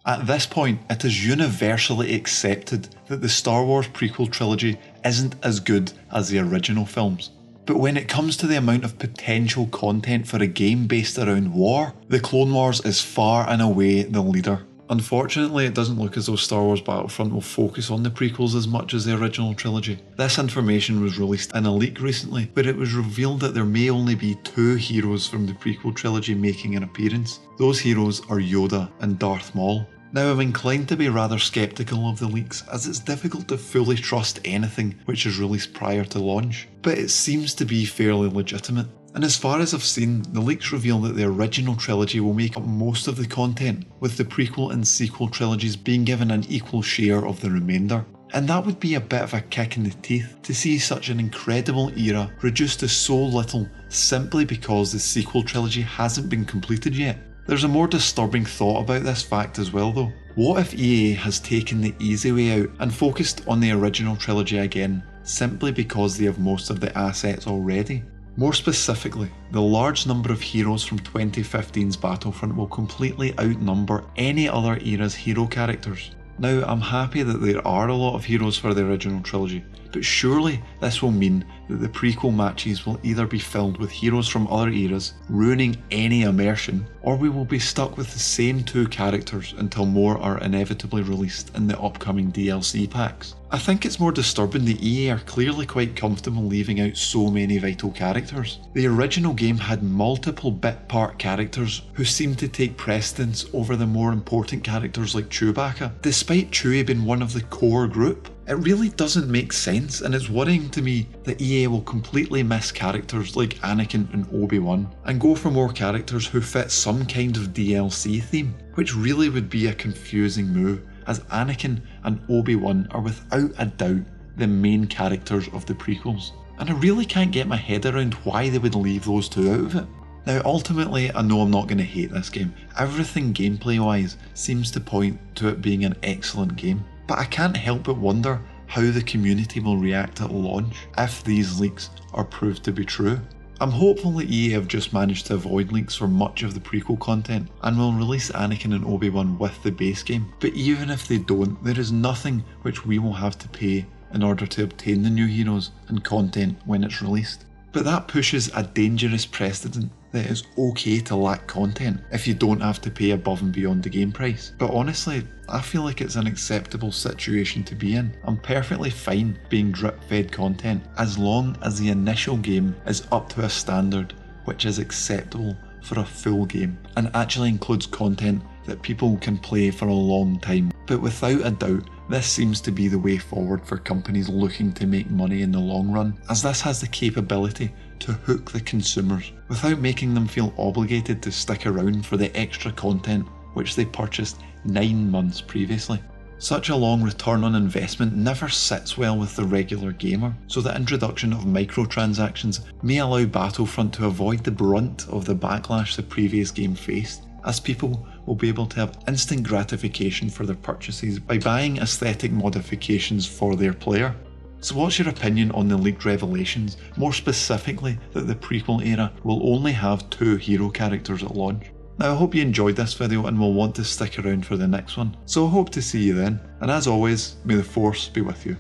At this point, it is universally accepted that the Star Wars prequel trilogy isn't as good as the original films. But when it comes to the amount of potential content for a game based around war, the Clone Wars is far and away the leader. Unfortunately, it doesn't look as though Star Wars Battlefront will focus on the prequels as much as the original trilogy. This information was released in a leak recently, where it was revealed that there may only be 2 heroes from the prequel trilogy making an appearance. Those heroes are Yoda and Darth Maul. Now, I'm inclined to be rather sceptical of the leaks, as it's difficult to fully trust anything which is released prior to launch, but it seems to be fairly legitimate. And as far as I've seen, the leaks reveal that the original trilogy will make up most of the content, with the prequel and sequel trilogies being given an equal share of the remainder. And that would be a bit of a kick in the teeth to see such an incredible era reduced to so little simply because the sequel trilogy hasn't been completed yet. There's a more disturbing thought about this fact as well though. What if EA has taken the easy way out and focused on the original trilogy again, simply because they have most of the assets already? More specifically, the large number of heroes from 2015's Battlefront will completely outnumber any other era's hero characters. Now, I'm happy that there are a lot of heroes for the original trilogy, but surely this will mean that the prequel matches will either be filled with heroes from other eras, ruining any immersion, or we will be stuck with the same 2 characters until more are inevitably released in the upcoming DLC packs. I think it's more disturbing that EA are clearly quite comfortable leaving out so many vital characters. The original game had multiple bit part characters who seemed to take precedence over the more important characters like Chewbacca, despite Chewie being one of the core group. It really doesn't make sense, and it's worrying to me that EA will completely miss characters like Anakin and Obi-Wan and go for more characters who fit some kind of DLC theme, which really would be a confusing move, as Anakin and Obi-Wan are without a doubt the main characters of the prequels, and I really can't get my head around why they would leave those 2 out of it. Now ultimately, I know I'm not going to hate this game. Everything gameplay wise seems to point to it being an excellent game, but I can't help but wonder how the community will react at launch if these leaks are proved to be true. I'm hopeful that EA have just managed to avoid leaks for much of the prequel content and will release Anakin and Obi-Wan with the base game, but even if they don't, there is nothing which we will have to pay in order to obtain the new heroes and content when it's released. But that pushes a dangerous precedent that it's okay to lack content if you don't have to pay above and beyond the game price. But honestly, I feel like it's an acceptable situation to be in. I'm perfectly fine being drip fed content as long as the initial game is up to a standard which is acceptable for a full game and actually includes content that people can play for a long time. But without a doubt, this seems to be the way forward for companies looking to make money in the long run, as this has the capability to hook the consumers without making them feel obligated to stick around for the extra content which they purchased 9 months previously. Such a long return on investment never sits well with the regular gamer, so the introduction of microtransactions may allow Battlefront to avoid the brunt of the backlash the previous game faced, as people will be able to have instant gratification for their purchases by buying aesthetic modifications for their player. So what's your opinion on the leaked revelations, more specifically that the prequel era will only have 2 hero characters at launch? Now I hope you enjoyed this video and will want to stick around for the next one, so I hope to see you then, and as always, may the Force be with you.